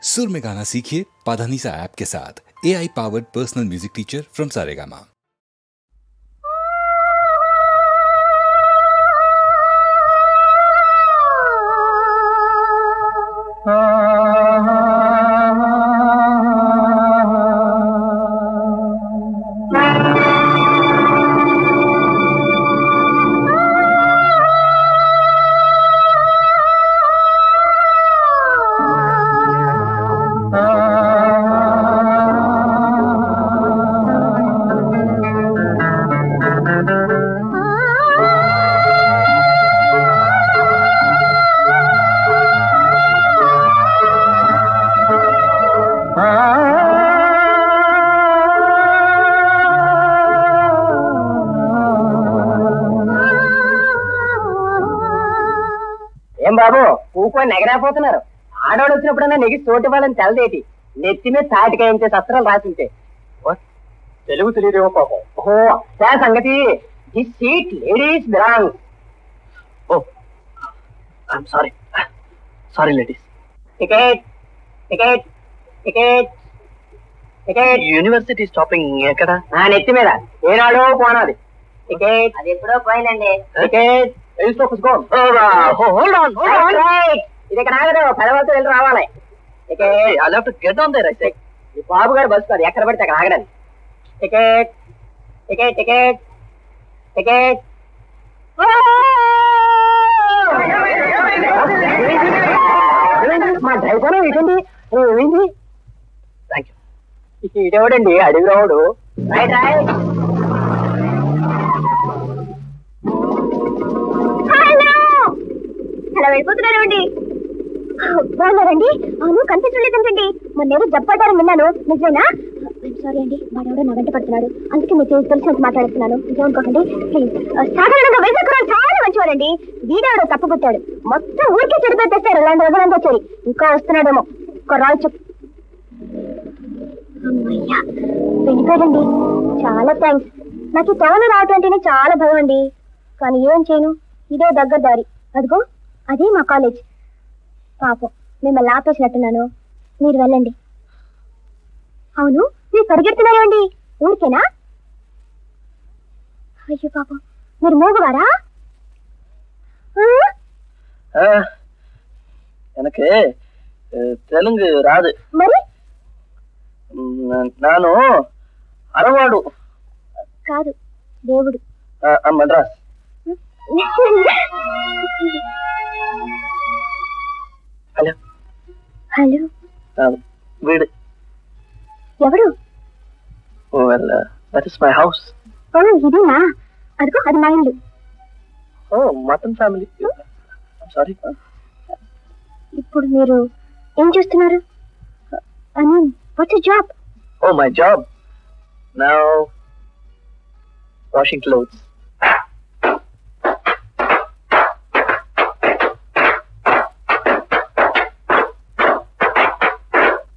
सुर में गाना सीखिए पाधानीसा ऐप के साथ। AI powered personal music teacher from Saregama. బాబు ఊకొని నెగరాపోతున్నారు. ఆడవాడు వచ్చినప్పుడన్నా నెగి తోటి వాళ్ళని తెలదేటి నెత్తి మీద తాటికాయించే సత్రాలు రాసింటే తెలుగు తెలియదేమో పాపం. ఓహో అదే సంగతి. This seat ladies belong. Oh I'm sorry sorry ladies. Ticket ticket ticket ticket. University stopping ఎక్కడ? నా నెత్తి మీద ఏనాడో పోనాది. టికెట్ అది ఎప్పుడో పోయిందండి. టికెట్ ఇది ఇక్కడ ఆగదు. పదవలతో వెళ్ళి రావాలి. ఈ బాబు గారు బస్సు కాదు, ఎక్కడ పడితే అక్కడ ఆగడానికి. Ticket ticket ticket ticket. మా డ్రైవర్ ఇటండి. ఏమైంది? Thank you. ఇటెవడండి అడిగి రావుడు. Right right. అలా వెళ్ళిపోతున్నారండి. బాగున్నారండి? అవును కనిపించలేదంటండి. మొన్నేమో జబ్బడ్డారని విన్నాను, నిజమేనా? సారీ అండి, వాడెవడో నా వెంట పడుతున్నాడు, అందుకే మీరు తెలిసినట్టు మాట్లాడుతున్నాను. నిజమనుకోకండి ప్లీజ్. సాధారణంగా వైజాగ్ చాలా మంచివాడండి. వీడెవడో తప్పుకొట్టాడు, మొత్తం ఊరికే చెడు పెట్టేస్తారు. ఇలాంటి రోజులంతా వచ్చాడు. ఇంకా వస్తున్నాడేమో. ఒక రాజు చెప్పు. అమ్మయ్యా వెళ్ళిపోయాడండి. చాలా థ్యాంక్స్. నాకు ఈ టౌన్ రావటం అంటేనే చాలా భయం అండి. కానీ ఏం చేయను, ఇదే దగ్గర దారి. అదిగో అదే మా కాలేజ్. పాపం మిమ్మల్ని ఆపేసినట్టున్నాను, మీరు వెళ్ళండి. అవును మీరు పరిగెడుతున్నారండి, ఊరికేనా? అయ్యో పాపం, మీరు మూగువారా? எனக்கு தெலுங்கு రాదు. మరి నాను అరవాడు కాదు, దేవుడు. మద్రాస్. Hello hello. వీడు ఎవడు? That is my house. ఓ ఇదేనా? అదిగో అది మా ఇల్లు. ఓ మటన్ ఫ్యామిలీ. సారీ. ఇప్పుడు మీరు ఏం చేస్తున్నారు? I mean what's your job? Oh my job now washing clothes.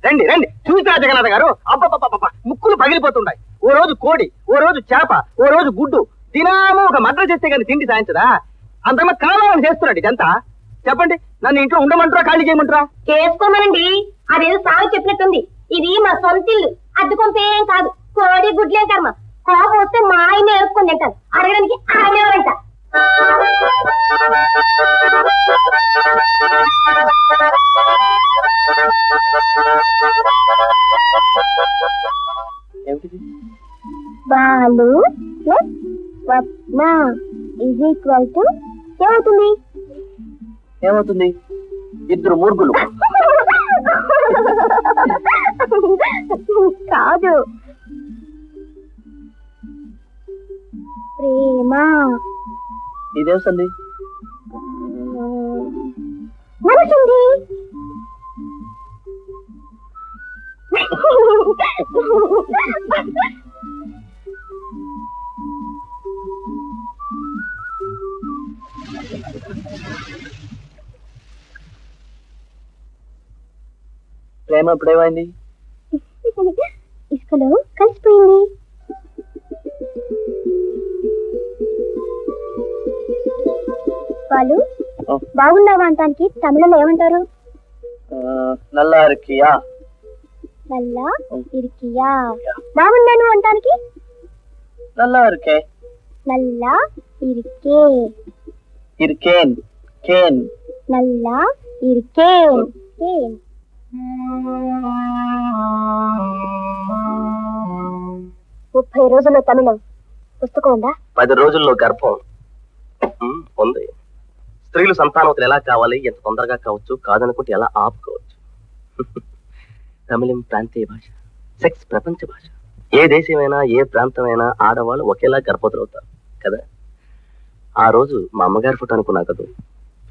రండి రండి చూసిరా జగన్నాథ గారు. అబ్బబ్బబ్బబ్బ ముక్కులు పగిలిపోతుంటాయి. ఓ రోజు కోడి, ఓ రోజు చేప, ఓ రోజు గుడ్డు, దినామో ఒక మద్ర చేస్తే కానీ తిండి సాయించదా? అంతమ్మ కావాలని చేస్తున్నాడు ఇదంతా. చెప్పండి, నన్ను ఇంట్లో ఉండమంటారా ఖాళీ చేయమంటారా? చేసుకోమనండి. అదేదో సాగు చెప్పినట్టుంది. ఇది మా సొంత ఇల్లు, అద్దె కొంపేం కాదు. కోడి గుడ్లే కర్మ. కోపం వస్తే మా ఆయన వేసుకొని తింటారు, అడగడానికి ఆయన ఎవరంట. Balu plus Swapna is equal to ఏమవుతుంది? ఏమవుతుంది? ఇద్దరు మూర్ఖులు. కాదు, ప్రేమ. ఇదేంటి? మనసుంది. ప్రేమ ఎప్పుడేమైంది? ఇసుకలో కలిసిపోయింది. వాళ్ళు బాగున్నావా అంటానికి తమిళంలో ఏమంటారు? నల్లా ఇరుకియా. నల్లా ఇరుకియా. బాగున్నాను అంటానికి నల్లా ఇరుకే. నల్లా ఇరుకే. ఇరుకేన్. కేన్. నల్లా ఇరుకేన్. కేన్. 30 రోజుల్లో తమిళం పుస్తకం ఉందా? 10 రోజుల్లో గర్భం ఉంది. స్త్రీలు సంతానవతులు ఎలా కావాలి, ఎంత తొందరగా కావచ్చు, కాదనుకుంటే ఎలా ఆపుకోవచ్చు. తమిళం ప్రాంతీయ భాష, సెక్స్ ప్రపంచ భాష. ఏ దేశమైనా ఏ ప్రాంతమైనా ఆడవాళ్ళు ఒకేలా గర్భవతులు అవుతారు కదా. ఆ రోజు మా అమ్మగారి ఫోటో అనుకున్నా కదా.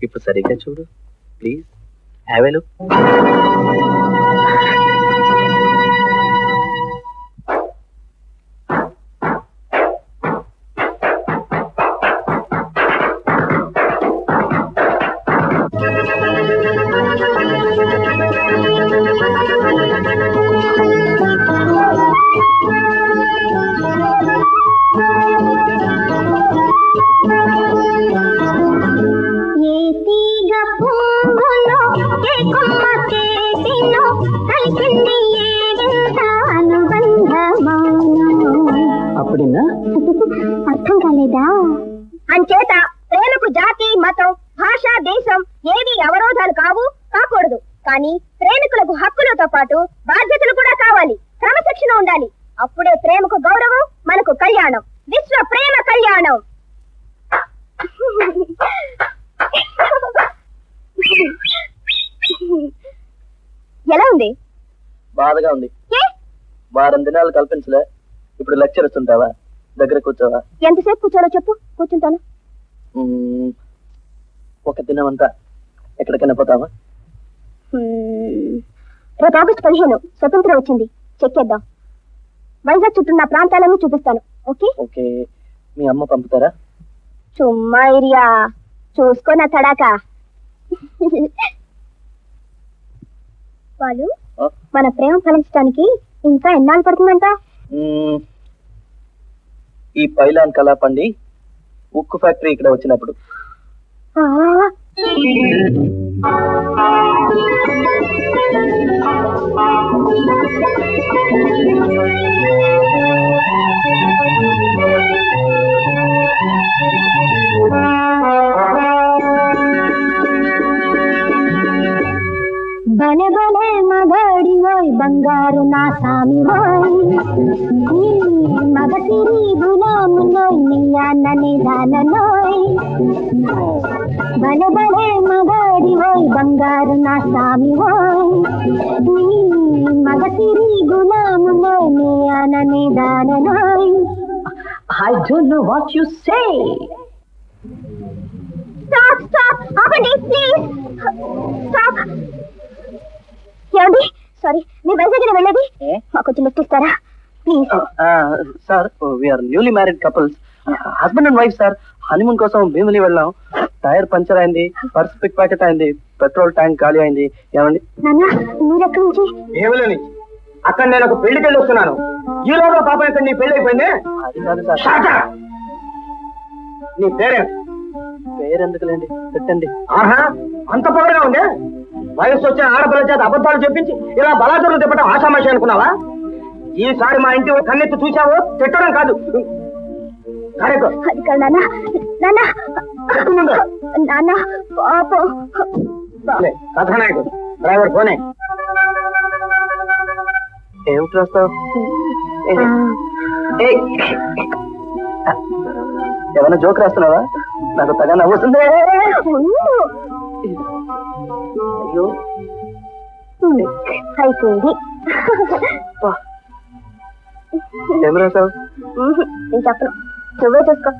ఇప్పుడు సరిగ్గా చూడు ప్లీజ్. Have a look. అర్థం కాలేదా? అంచేత ప్రేమకు జాతి, మతం, భాష, దేశం ఏవి అవరోధాలు కావు, కాకూడదు. కానీ ప్రేమికులకు హక్కులతో పాటు బాధ్యతలు కూడా కావాలి. క్రమశిక్షణ ఉండాలి. అప్పుడే ప్రేమకు గౌరవం, మనకు కళ్యాణం. విశ్వ ప్రేమ కళ్యాణం. ఎలా ఉంది? బాధగా ఉంది. వారం దినాలు కల్పించలే. ఇప్పుడు లెక్చర్ ఇస్తుంటావా? దగ్గర కూర్చోవా? ఎంతసేపు కూర్చోలో చెప్పు, కూర్చుంటాను. ఒక దినం అంతా ఎక్కడికైనా పోతావా? రేపు ఆగస్టు 15 స్వతంత్రం వచ్చింది. చెక్కేద్దాం. వైజాగ్ చుట్టూ నా ప్రాంతాలన్నీ చూపిస్తాను. ఓకే? ఓకే. మీ అమ్మ పంపుతారా? చుమ్మా ఇరియా, చూసుకో నా తడాక. వాళ్ళు మన ప్రేమ ఫలించడానికి ఇంకా ఎన్నాళ్ళు పడుతుందంట? ఈ పైలాన్ కళా పండి ఉక్కు ఫ్యాక్టరీ ఇక్కడ వచ్చినప్పుడు. బలే బలే మగాడి ఓయ్ బంగారు నా సామి ఓయ్, మగసిరి గులాములోయ్ నీయాన్నని దానలోయ్. బలే బలే మగాడి ఓయ్ బంగారు నా సామి ఓయ్, మగసిరి గులాములోయ్ నీయాన్నని దానలోయ్. I don't know what you say. Stop, stop, ఆపండి ప్లీజ్. స్టాప్. ఏమండి? సారీ, మీ వైజాగ్ వెళ్ళేది మాకు కొంచెం లిఫ్ట్ ఇస్తారా please? Sir, we are newly married couples, husband and wife sir. Honeymoon కోసం భీమిలి వెళ్ళాం. టైర్ పంచర్ అయింది, పర్స్ పిక్ ప్యాకెట్ అయింది, పెట్రోల్ ట్యాంక్ ఖాళీ అయింది. ఏమండి? నాన్న, మీరెక్కడి నుంచి? భీమిలి. అక్కడ నేను ఒక పెళ్లికి వెళ్ళి వస్తున్నాను. ఈ రోజు పాప ఇక్కడ నీ పెళ్లి అయిపోయింది. అది కాదు సార్. నీ పేరేంటి? పేరెందుకులేండి, పెట్టండి. ఆహా, అంత పొగరుగా ఉండే? వయస్సు వచ్చిన ఆడపిల్ల చేత అబద్ధాలు చెప్పించి ఇలా బలాదూరులు తిప్పటం ఆషామాషి అనుకున్నావా? ఈసారి మా ఇంటి కన్నెత్తి చూసావో తిట్టడం కాదు. అది కాదు నాన్న. నాన్న నాన్న పాపం. కథానాయకుడు డ్రైవర్ పోనే. ఏమిటి రాస్తావు? ఏమైనా జోక్ రాస్తున్నావా? నాకు తగా నవ్వుతుంది. అయ్యో అయిపోయింది. ఏం రాసావు? నేను చెప్పను, నువ్వే చూసుకో.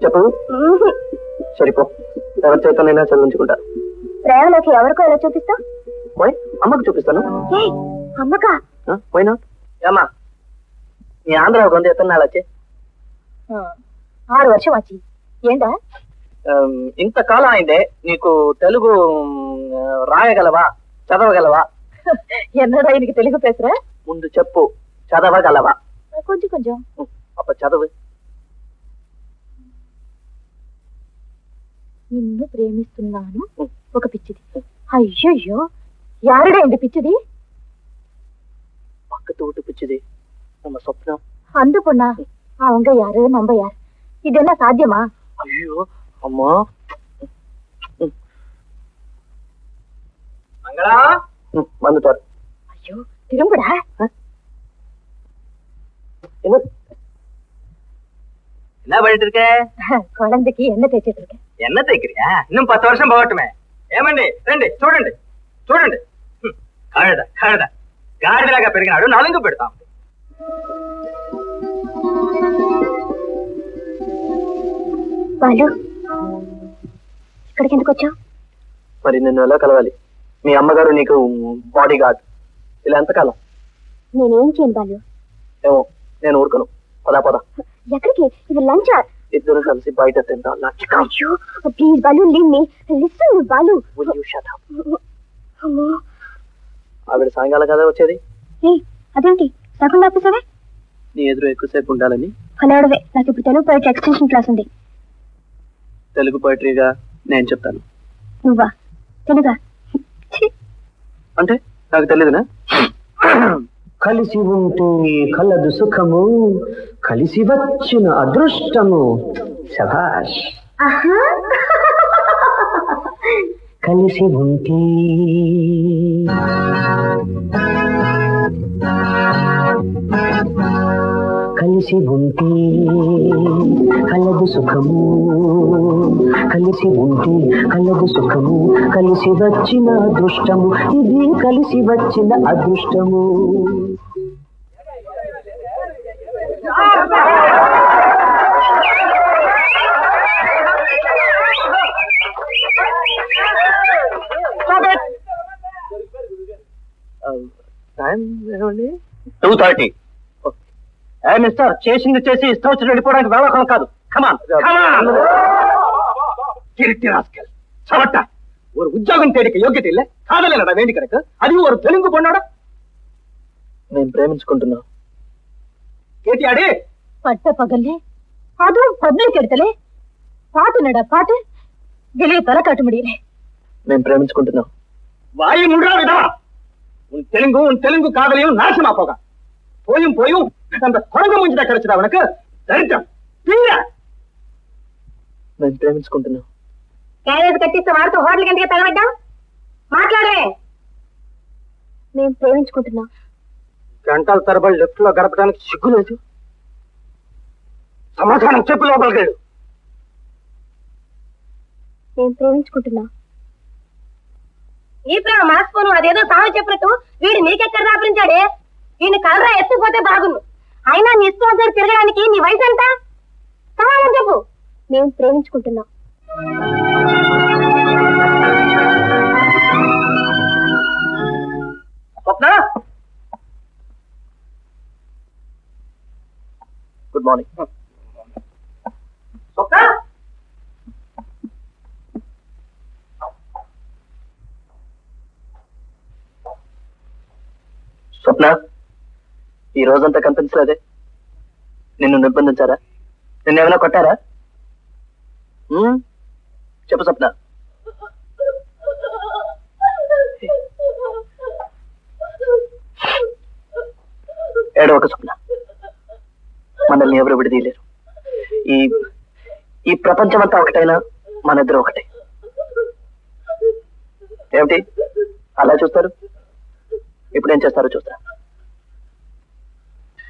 చెప్పు. సరిపో, ఎవరి చేతనైనా చదివించుకుంటా. ప్రేమలోకి ఎవరికో ఎలా చూపిస్తావు? అమ్మకు చూపిస్తాను. అమ్మకా? పోయినా ఏమ్మా, నీ ఆంధ్ర కొంత ఎత్తనాలు వచ్చి 6 వర్షం వచ్చి ఏంటా? ఇంతకాలం అయిందే, నీకు తెలుగు రాయగలవా, చదవగలవా? ఎన్నడా ఇనికి తెలుగు పేసరా? ముందు చెప్పు, చదవగలవా? కొంచెం కొంచెం. అప్ప చదువు. నిన్ను ప్రేమిస్తున్నాను ఒక పిచ్చిది. అయ్యయ్యో యారుడైంది పిచ్చిది? పక్క తోటి పిచ్చిది ನಮ್ಮ ಸ್ವಪ್ನ. అందుకున్నా அவங்க யாரு நம்ம யார்? ఇదెన్నా సాధ్యమా? అయ్యో అమ్మా. మంగళా வந்துட்டார். ஐயோ திரும்புடா. என்ன பண்ணிட்டு இருக்க? குழந்தைக்கு எண்ணெய் தேய்ச்சிட்டு இருக்கேன். ఎన్న దగ్గర இன்னும் 10 வருஷம் పోవటమే. ఏమండి రండి చూడండి చూడండి. కడద కడద గాడిదలాగా పెరిగినాడు, నలుంగు పెడతాం. బాలు ఇక్కడికి ఎందుకు వచ్చావు? మరి నిన్ను ఎలా కలవాలి? మీ అమ్మగారు నీకు బాడీ గార్డ్. ఇలా ఎంతకాలం? నేనేం చేయను బాలు. ఏమో నేను ఊరుకోను. పదా పదా. ఎక్కడికి? ఇది లంచ్. ఇద్దరు కలిసి బయట తింటాం. అయ్యో please Balu leave me. Listen Balu. Will you shut up? అమ్మో ఆవిడ సాయంకాలం కదా వచ్చేది. అదేంటి సగం ఆపేసావే? నీ ఎదురు ఎక్కువసేపు ఉండాలని. ఫలాడవే. నాకు ఇప్పుడు తెలుగు పోయిటరీ ఎక్స్టెన్షన్ క్లాస్ ఉంది. తెలుగు పోయిటరీగా నేను చెప్తాను. నువ్వా? తెలుగా? అంటే నాకు తెలియదునా? కలిసి ఉంటే కలదు సుఖము, కలిసి వచ్చిన అదృష్టము. శభాష్. కలిసి ఉంటే కలిసి ఉంటే కలదు సుఖము, కలిసి ఉంటే కలదు సుఖము, కలిసి వచ్చిన అదృష్టము. ఇది కలిసి వచ్చిన అదృష్టము. టైం ఏమండి? 2:30. మిస్టర్ చేసింది చేసి ఇష్టం వచ్చి వెళ్ళిపోవడానికి వ్యవహారం కాదు. ஒரு உத்தியோகம் தேடிக்க యోగ్యత இல்ல, కాదలేనడా వేండి కనుక. అది ஒரு తెలుగు పొన్నాడా? నేను ప్రేమించుకుంటున్నా. కేటియాడి పట్ట పగల్లే அது పబ్లిక్ ఎడతలే పాటునడా పాటు வெளியே தரக்காட்ட முடியல. నేను ప్రేమించుకుంటున్నా. వాయి ముండా విధవా. உன் தெலுங்கு காதலையும் நாசமா போக. போயும் போயும் அந்த குழந்தை மூஞ்சிதான் கிடைச்சதா உனக்கு? దరిద్రం. నేను ప్రేమించుకుంటున్నా. క్యారేజ్ కట్టిస్తే వాడితో హోటల్ గంటగా తగలబడ్డా? మాట్లాడే. మేము ప్రేమించుకుంటున్నాం. గంటల తరబడి లెఫ్ట్ లో గడపడానికి సిగ్గులేదు. సమాధానం చెప్పు లోపలికి. మేము ప్రేమించుకుంటున్నాం. ఈ ప్రేమ మార్చుకోను. అదేదో సాగు చెప్పినట్టు వీడు నీకెక్కడ రాపించాడే? వీడిని కలరా ఎత్తిపోతే బాగుండు. అయినా నీ ఇష్టం వచ్చారు తిరగడానికి నీ వయసు ఎంత? సమాధానం చెప్పు. మేము ప్రేమించుకుంటున్నాం. స్వప్న, గుడ్ మార్నింగ్. స్వప్న, స్వప్న, ఈ రోజంతా కనిపించలేదే. నిన్ను నిర్బంధించారా? నిన్నేమైనా కొట్టారా? చెప్పు స్వప్న. ఏడవక స్వప్న. మనల్ని ఎవరు విడదీయలేరు. ఈ ప్రపంచం అంతా ఒకటైనా మన ఇద్దరు ఒకటే. ఏమిటి అలా చూస్తారు? ఇప్పుడు ఏం చేస్తారో చూస్తా.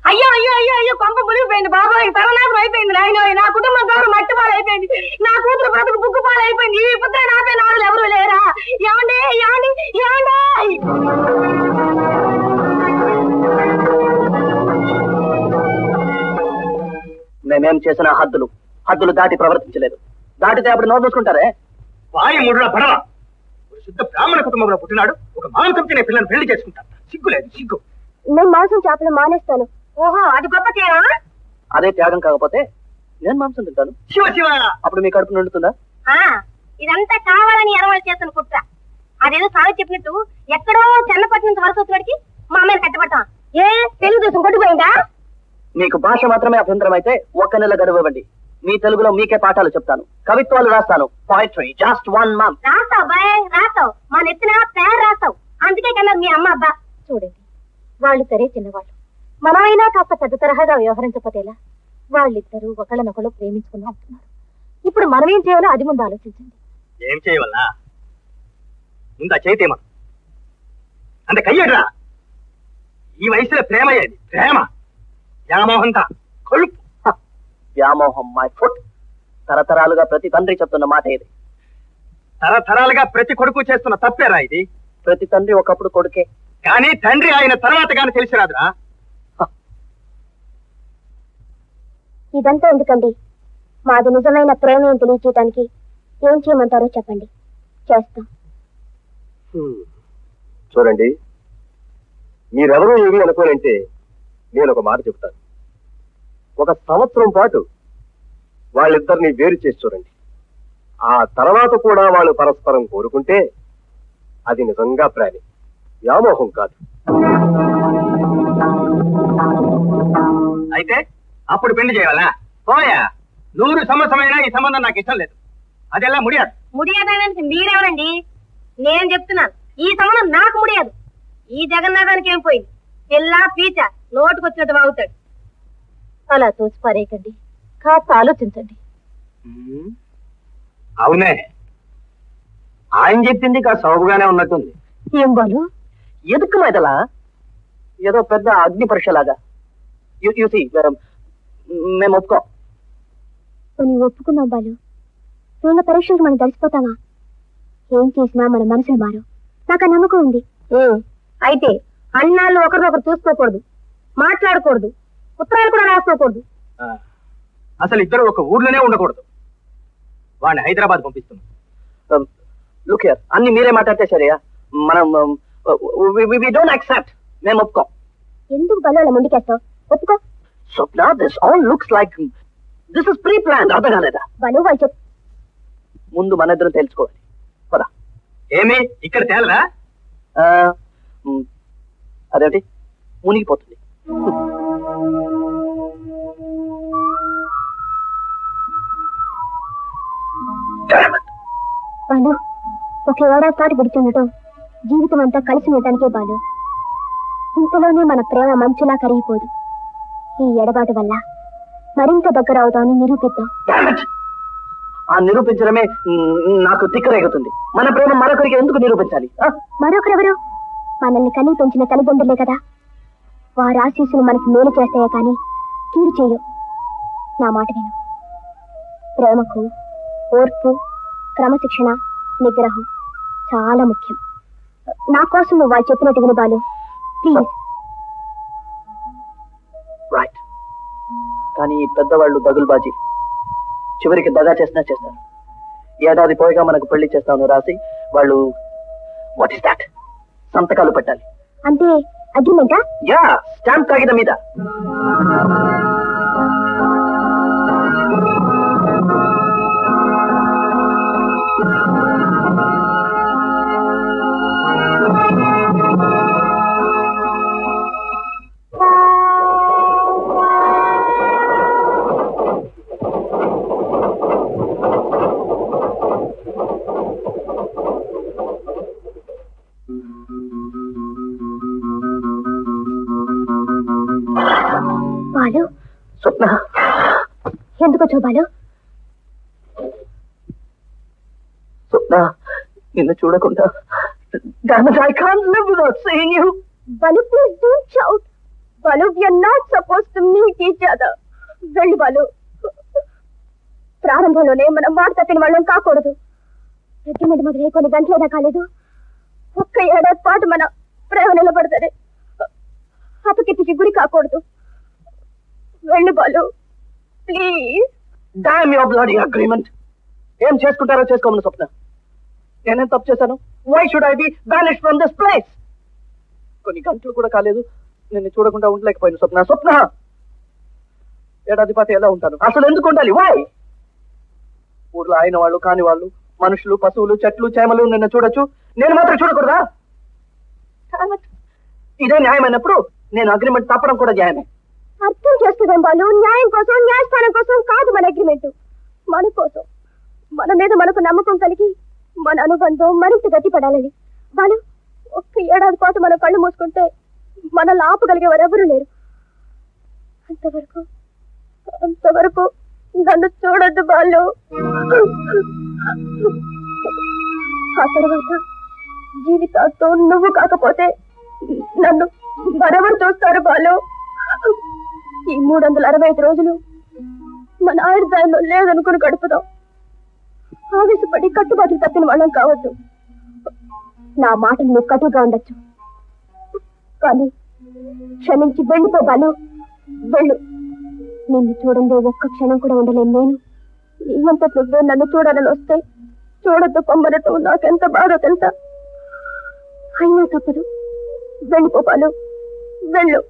అయ్యో అయ్యో అయ్యో అయ్యో కొంప మునిగిపోయింది బాబాయ్. తలనాశనం అయిపోయింది. నాయన నా కుటుంబం ద్వారా మట్టి పాలు అయిపోయింది. నా కూతురు బ్రతుకు బుక్కు పాలు అయిపోయింది. ఈ పుత్ర నాపై నాడు ఎవరు లేరా? ఏమండి ఏమండి ఏమండి? మేమేం చేసినా హద్దులు దాటి ప్రవర్తించలేదు. దాటితే అప్పుడు నోరు చూసుకుంటారే. వాయి ముడుల పడవ. ఒక శుద్ధ బ్రాహ్మణ కుటుంబంలో పుట్టినాడు. ఒక మాంసం తినే పిల్లని పెళ్లి చేసుకుంటారు. సిగ్గులేదు సిగ్గు. నేను మాంసం చేపలు మానేస్తాను. ఓహో అది గొప్ప త్యాగం. అదే త్యాగం కాకపోతే నేను మాంసం తింటాను. శివ శివ. అప్పుడు మీ కడుపు నిండుతుందా? ఇదంతా కావాలని ఎరవలు చేస్తాను కుట్ర. అదేదో సాగు చెప్పినట్టు ఎక్కడో చెన్నపట్నం నుంచి వలస వచ్చినడికి మా అమ్మాయిని కట్టబడతాం. ఏ తెలుగుదేశం కొట్టుకుపోయిందా? మీకు భాష మాత్రమే అభ్యంతరం అయితే 1 నెల గడువు ఇవ్వండి. మీ తెలుగులో మీకే పాఠాలు చెప్తాను, కవిత్వాలు రాస్తాను, పోయిటరీ. Just 1 month. రాస్తావు బాయ్, రాస్తావు. మా నెత్తిన పేరు రాస్తావు. అందుకే కన్నా మీ అమ్మ అబ్బా. చూడండి, వాళ్ళు సరే చిన్నవాళ్ళు, మనమైనా కాస్త పెద్ద తరహాగా వ్యవహరించకపోతేలా? వాళ్ళిద్దరూ ఒకళ్ళనొకళ్ళు ప్రేమించుకున్నా ఉంటున్నారు. ఇప్పుడు మనం ఏం చేయాలో అది ముందు ఆలోచించండి. ఏం చేయవల్లా? ముందు ఆ చేతేమా అంటే కయ్యడ్రా. ఈ వయసులో ప్రేమ ఏది? ప్రేమ వ్యామోహంతా కొలుపు. వ్యామోహం మై ఫుట్. తరతరాలుగా ప్రతి తండ్రి చెప్తున్న మాట ఇది. తరతరాలుగా ప్రతి కొడుకు చేస్తున్న తప్పేరా ఇది? ప్రతి తండ్రి ఒకప్పుడు కొడుకే, కానీ తండ్రి ఆయన తర్వాత కానీ తెలిసి రాదురా. ఇదంతా ఎందుకండి? మాది నిజమైన ప్రేమ ఏం తెలియచేయడానికి ఏం చేయమంటారో చెప్పండి, చేస్తాం. చూడండి, మీరెవరూ ఏమి అనుకోనంటే నేను ఒక మాట చెప్తాను. 1 సంవత్సరం పాటు వాళ్ళిద్దరిని వేరు చేసి చూడండి. ఆ తర్వాత కూడా వాళ్ళు పరస్పరం కోరుకుంటే అది నిజంగా ప్రేమ, వ్యామోహం కాదు. అయితే అప్పుడు పెళ్లి చేయాలా? పోయా, 100 సంవత్సరమైనా ఈ సంబంధం నాకు ఇష్టం లేదు. అదెలా ముడియాదు? ముడియాదానికి మీరెవరండి? నేను చెప్తున్నాను, ఈ సంబంధం నాకు ముడియదు. ఈ జగన్నాథానికి ఏం పోయింది? పిల్ల పీచ నోటుకొచ్చినట్టు వాగుతాడు. అలా తోచి పారేయకండి, కాస్త ఆలోచించండి. అవునే, ఆయన చెప్పింది కాస్త సౌగుగానే ఉన్నట్టుంది. ఏం బాలు? ఎదుకు మెదలా? ఏదో పెద్ద అగ్ని పరీక్షలాగా. మేము ఒప్పుకో. నువ్వు ఒప్పుకున్నావు బాలు. వీళ్ళ పరీక్షలకు మనం కలిసిపోతావా? ఏం చేసినా మన మనసులు మారు. నాకు ఆ నమ్మకం ఉంది. అయితే అన్నాళ్ళు ఒకరినొకరు చూసుకోకూడదు, మాట్లాడకూడదు, ఉత్తరాలు కూడా రాసుకోకూడదు. అసలు ఇద్దరు ఒక ఊర్లోనే ఉండకూడదు. వాడిని హైదరాబాద్ పంపిస్తున్నాం. లుక్ హియర్, అన్ని మీరే మాట్లాడితే సరేయా? మనం we don't accept. మేము ఒప్పుకో. ఎందుకు బాలు అలా ముందుకేస్తావు? ఒప్పుకో. స్వప్న, this all looks like this is pre-planned. అర్థం కాలేదా? బాలు వాళ్ళు చెప్పు. ముందు మన ఇద్దరం తెలుసుకోవాలి. పద. ఏమి ఇక్కడ తేలరా? అదేంటి మునిగిపోతుంది. బాలు, ఒక ఏడాది పాటు విడుతుండటం జీవితం అంతా కలిసి ఉండటానికే బాలు. ఇంతలోనే మన ప్రేమ మంచులా కరిగిపోదు. ఈ ఎడబాటు వల్ల మరింత దగ్గర అవుతామని నిరూపిద్దాం. ఆ నిరూపించడమే నాకు తిక్కరేగుతుంది. మన ప్రేమ మరొకరికి ఎందుకు నిరూపించాలి? మరొకరెవరు? మనల్ని కనీ పెంచిన తల్లిదండ్రులే కదా. వారి ఆశీస్సులు మనకి మేలు చేస్తాయే కానీ కీడు చేయవు. నా మాట విను. ప్రేమకు ఓర్పు, క్రమశిక్షణ, నిగ్రహం చాలా ముఖ్యం. నా కోసం నువ్వు వాళ్ళు చెప్పినట్టు విను బాలు, ప్లీజ్. రైట్, కానీ పెద్దవాళ్ళు దగులుబాజీ, చివరికి దగా చేసినా చేస్తారు. ఏడాది పోయిగా మనకు పెళ్లి చేస్తామని రాసి వాళ్ళు వాట్ ఇస్ దాట్ సంతకాలు పెట్టాలి. అంటే అగ్రిమెంటా? యా, స్టాంప్ కాగితం మీద. బాలు, స్వప్న, ఎందుకు వచ్చావు బాలు? స్వప్న, నిన్ను చూడకుండా I can't live without seeing you. Balu, please don't shout. Balu, we are not supposed to meet each other. వెళ్ళు బాలు. ప్రారంభంలోనే మనం మాట తప్పిన వాళ్ళం కాకూడదు. అగ్రిమెంట్ మొదలై కొన్ని గంటలైనా కాలేదు. ఒక్క ఏడాది పాటు మన ప్రేమ నిలబడతారే. అపకీర్తికి గురి కాకూడదు. వెళ్ళు Balu, please. Damn your bloody agreement. ఏం చేసుకుంటారో చేసుకోమని స్వప్న. నేనేం తప్పు చేశాను? Why should I be banished from this place? కొన్ని గంటలు కూడా కాలేదు నిన్ను చూడకుండా ఉండలేకపోయింది స్వప్న. స్వప్న, ఏడాది పాటు ఎలా ఉంటాను? అసలు ఎందుకు ఉండాలి? వై? ఊర్లో అయిన వాళ్ళు కాని వాళ్ళు, మనుషులు, పశువులు, చెట్లు, చేమలు నిన్ను చూడొచ్చు, నేను మాత్రం చూడకూడదా? ఇదే న్యాయమైనప్పుడు నేను అగ్రిమెంట్ తప్పడం కూడా న్యాయమే. అర్థం చేస్తున్నాం బాలు. న్యాయం కోసం, న్యాయస్థానం కోసం కాదు మన అగ్రిమెంట్, మన కోసం. మన మీద మనకు నమ్మకం కలిగి మన అనుబంధం మరింత గట్టిపడాలని. బాలు, ఒక్క ఏడాది పాటు మన కళ్ళు మూసుకుంటే మనల్ని ఆపగలిగే వారెవరూ లేరు. అంతవరకు నన్ను చూడొద్దు బాలు. ఆ తర్వాత జీవితాంతో నువ్వు కాకపోతే నన్ను మరెవరు చూస్తారు బాలు? ఈ 365 రోజులు మన ఆయుర్దాయంలో లేదనుకుని గడుపుదాం. ఆవేశపడి కట్టుబాట్లు తప్పిన వాళ్ళం కావద్దు. నా మాటలు నువ్వు కటుగా ఉండొచ్చు, కానీ క్షమించి వెళ్ళిపో బాలు, వెళ్ళు. నిన్ను చూడండి ఒక్క క్షణం కూడా ఉండలేను నేను. ఎంత నువ్వే నన్ను చూడాలని వస్తే చూడద్దు పొమ్మనటం నాకెంత బాధ తెలుసా? అయినా తప్పదు, వెళ్ళిపో బాలు, వెళ్ళు.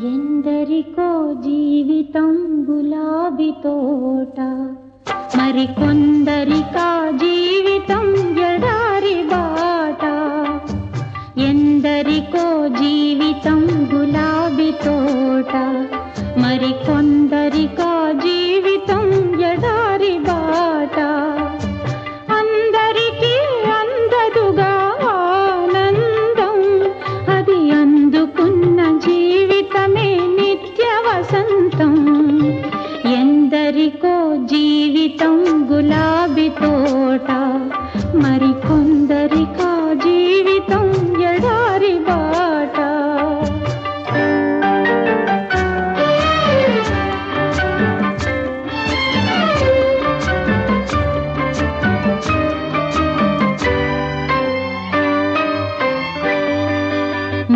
ఎందరికో జీవితం గులాబీ తోట, మరికొందరికా జీవితం ఎడారి బాట. ఎందరికో జీవితం గులాబీ తోట, మరికొందరికా జీవితం ఎడారి బాట. అందరికీ అందదుగా ఆనందం, అది అందుకున్న జీవితమే నిత్య వసంతం. ఎందరికో జీవితం గులాబీ తోట, మరికొందరికా జీవితం ఎడారి బాట.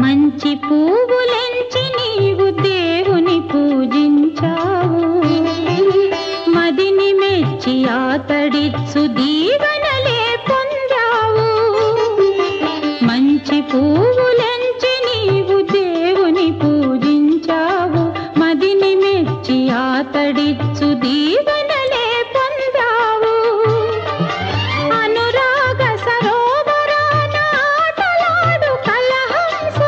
మంచి పువ్వులెంచి నీవు దేవుని పూజించావు, మదిని మెచ్చి ఆతడిచ్చు దీవెనలే పొందావు. మంచి పువ్వులెంచి నీవు దేవుని పూజించావు, మదిని మెచ్చి ఆతడిచ్చు దీవెనలే పొందావు. అనురాగ సరోవరాన ఆటలాడు కలహంస,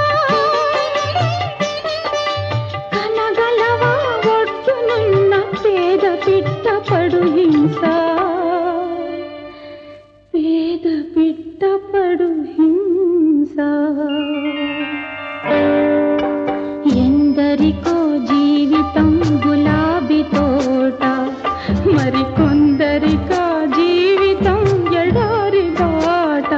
కనగలవా ఒడ్డునున్న పేద పిట్ట పడు హింస, పేద పిట్ట పడు హింస. ఎందరికో జీవితం గులాబీ తోట, మరికొందరికా జీవితం ఎడారి బాట.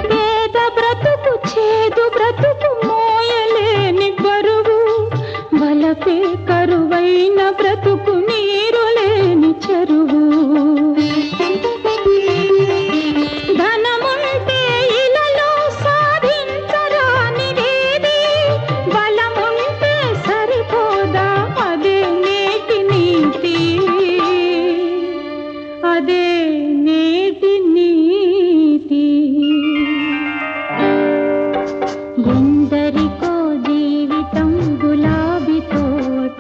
పేద బ్రతుకు చేదు బ్రతుకు మోయలేని బరువు, వలపే కరువైన బ్రతుకు నీరు లేని చెరువు. ధనముంటే ఇలలో సాధించరానిదేది, బలముంటే సరిపోదా అదే నేటి నీతి, అదే నేటి నీతి. ఎందరికో జీవితం గులాబీ తోట,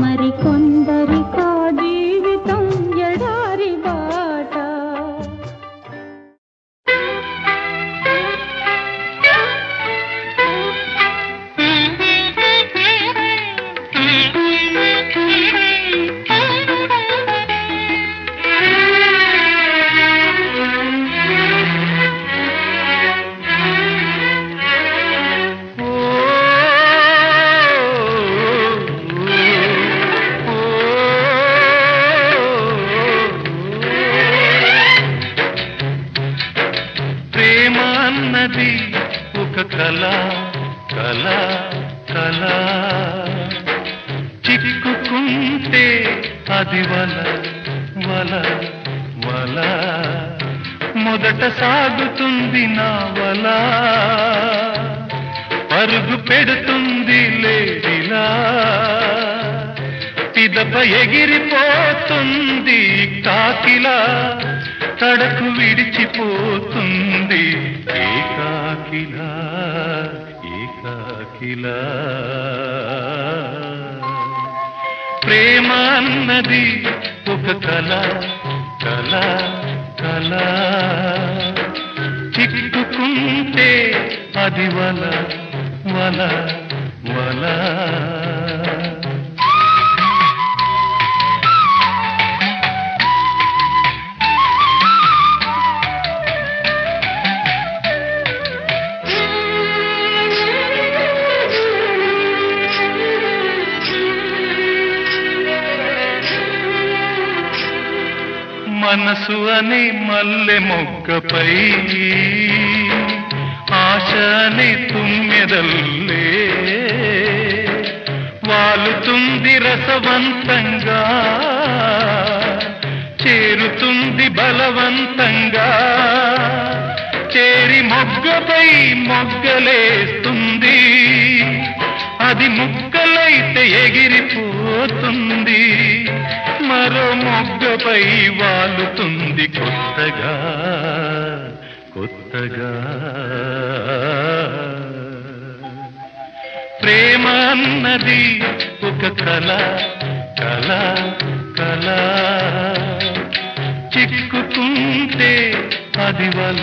మరికొందరికో అది వల వల వల మొదట సాగుతుంది నా వల పరుగు పెడుతుంది లేడిలా పిదప ఎగిరిపోతుంది కాకిలా తడకు విడిచిపోతుంది ఏకాకిలా ఏకాకిలా ప్రేమ అన్నది ఒక కళ కళ కళ చిక్కుకుంటే అది వల వల వల మనసు అనే మల్లె మొగ్గపై ఆశ అనే తుమ్మెదల్లే వాలుతుంది రసవంతంగా చేరుతుంది బలవంతంగా చేరి మొగ్గపై మొగ్గలేస్తుంది అది ముక్కలైతే ఎగిరిపోతుంది మరో మొగ్గపై వాలుతుంది కొత్తగా కొత్తగా ప్రేమ అన్నది ఒక కళ కళ కళ చిక్కుకుంటే అది వల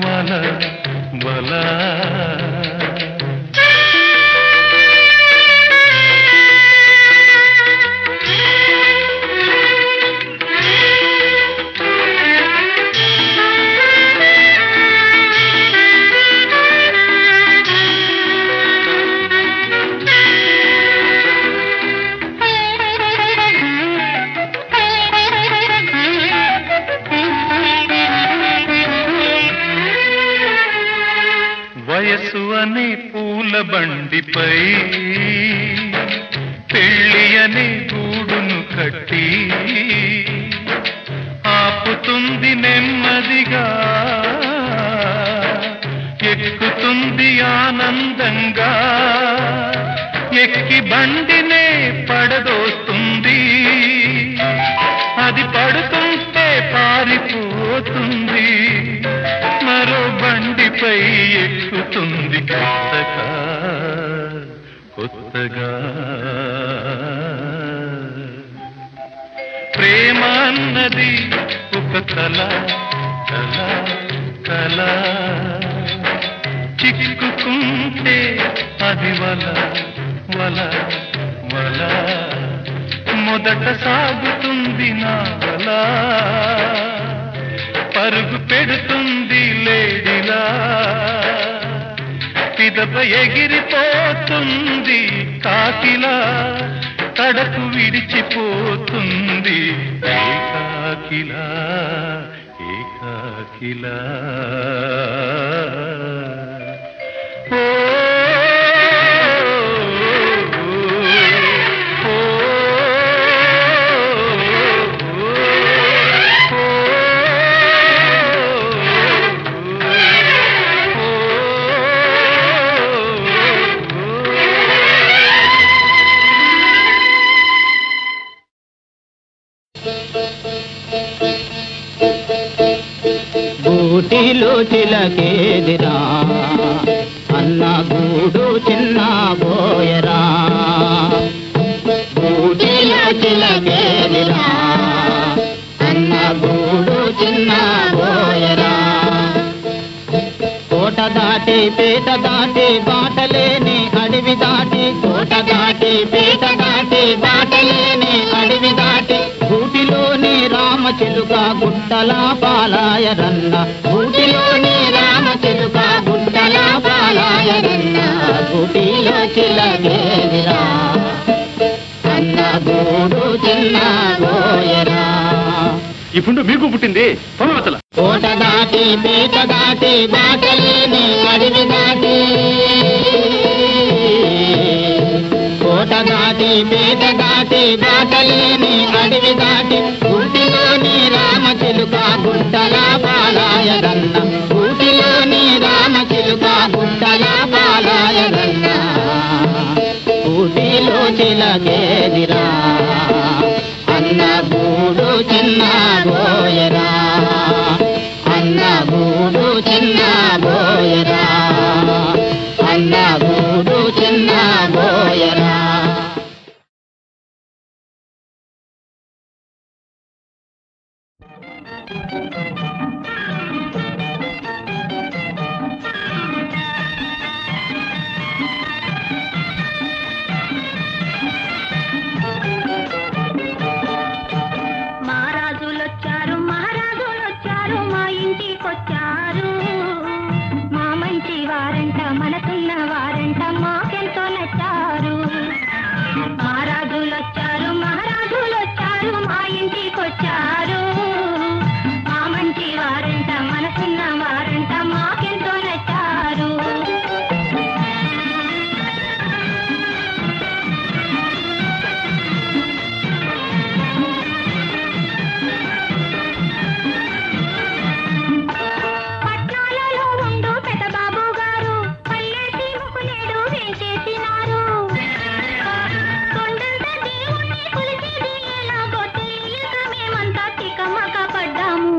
వల వల వయసు అనే పూల బండిపై పెళ్ళి అనే గూడును కట్టి ఆపుతుంది నెమ్మదిగా ఎక్కుతుంది ఆనందంగా ఎక్కి బండినే పడదోస్తుంది అది పడుతుంటే పారిపోతుంది మరో బండిపై ఎక్కుతుంది కొత్తగా కొత్తగా ప్రేమ అన్నది ఒక కళ కళ కళ చిక్కుకుంటే అది వల వల వల మొదట సాగుతుంది నా వల పరుగు పెడుతుంది లేడిలా పిదప ఎగిరిపోతుంది కాకిలా తడకు విడిచిపోతుంది ఏకాకిలా ఏకాకిలా గూటిలో చిలకేదిరా అన్న గూడు చిన్న బోయరా గూటిలో చిలకేదిరా అన్న గూడు చిన్న బోయరా కోట దాటి పేట దాటి బాటలేని అడవి దాటి కోట దాటి పేట దాటి బాటలేని అడవి దాటి గూటిలోని రామచిలుక గుట్టలా పాలాయరన్న గూటిలోని రామచిలుక గుట్టలా పాలాయరన్న గూటిలో చిలకేదిరా అన్న గూడు చిన్న బోయరా ఇప్పుడు మీకు పుట్టింది పర్వతల కోట దాటి పేట దాటి బాటలేని అడవి దాటి కోట దాటి పేట దాటి బాటలేని అడవి దాటి ఊటిలోని రామచిలుక గుట్టలా పాలాయదన్న ఊటిలోని రామచిలుక గుట్టలా పాలాయదన్న ఊటిలో చిలకేదిరా అన్న గూడు చిన్న బోయరా అన్న గూడు చిన్న బోయరా అన్న గూడు చిన్న బోయరా మహారాజులొచ్చారు మహారాజులొచ్చారు మా ఇంటికొచ్చారు మా మంచి వారంట మనసున్న వారంట మాకెంతో నచ్చారు మహారాజులొచ్చారు మహారాజులొచ్చారు మా ఇంటికొచ్చారు మా మంచి వారంట మనసున్న వారంట మాకెంతో నచ్చారు పట్నాలలో ఉండు పెద్దబాబు గారు పల్లెటి ముకునేడు వేసేసినారు కొండంత దేవుణ్ణి కొలిచేది ఎలాగో తెలియక మేమంతా తికమక పడ్డాము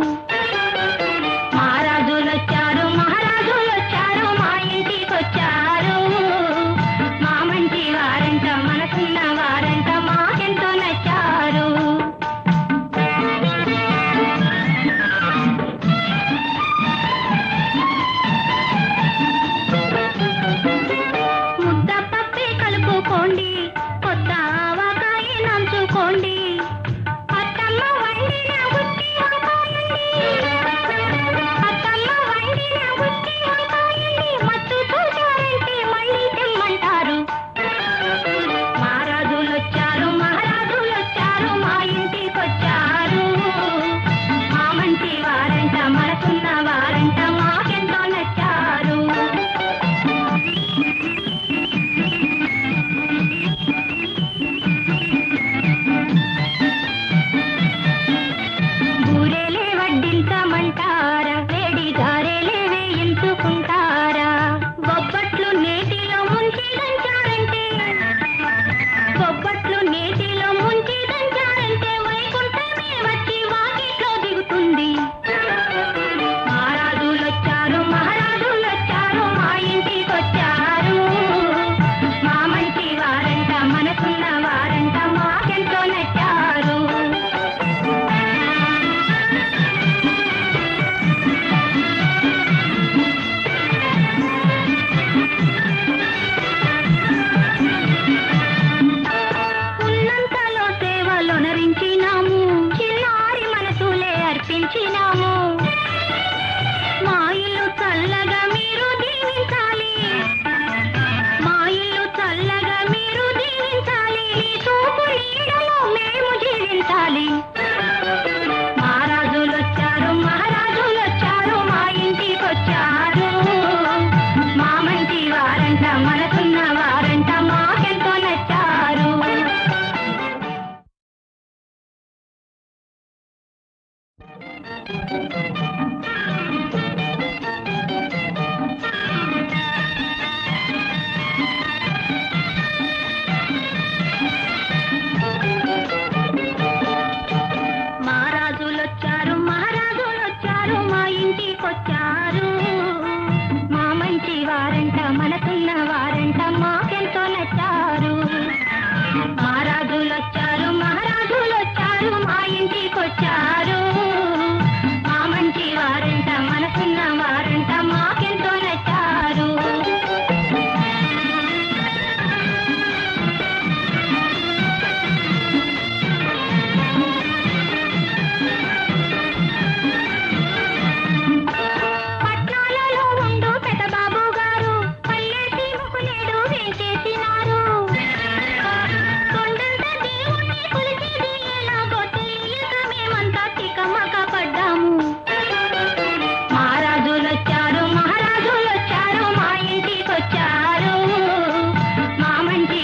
మహారాజులొచ్చారు మహారాజులొచ్చారు మా ఇంటికొచ్చారు మా మంచి వారంట మనసున్న వారంట మాకెంతో నచ్చారు ముద్ద పప్పే కలుపుకోండి కొత్త ఆవకాయ నంచుకోండి అత్తమ్మ వండిన గుత్తి వంకాయండి అత్తమ్మ వండిన గుత్తి వంకాయండి మత్తు చూశారంటే మళ్ళీ తెమ్మంటారు మహారాజులొచ్చారు మహారాజులొచ్చారు మా ఇంటికొచ్చారు మా మంచి వారంట మనసున్న వారంట మాకెంతో నచ్చారు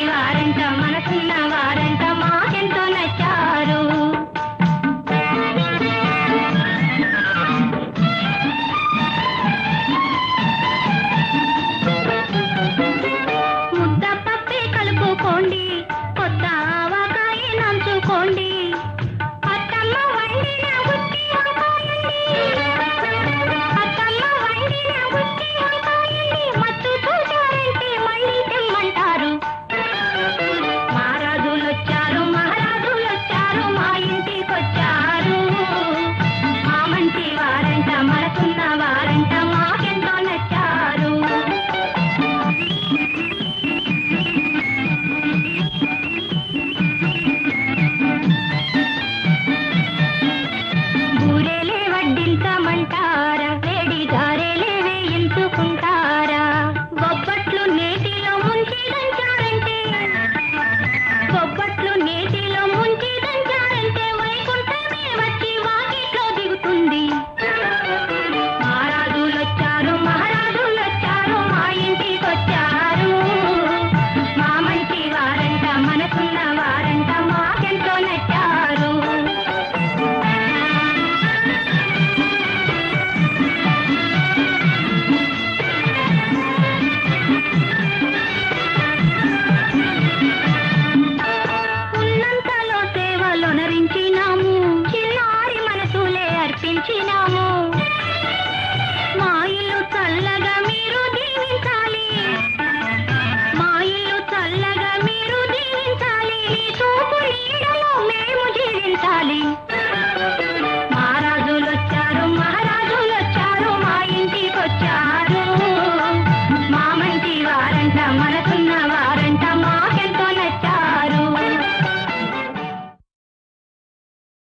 వారంట మనసున్న వారంట మాకెంతో నచ్చారు. ముద్ద పప్పి కలుపుకోండి, కొత్త ఆవకాయ నంచుకోండి.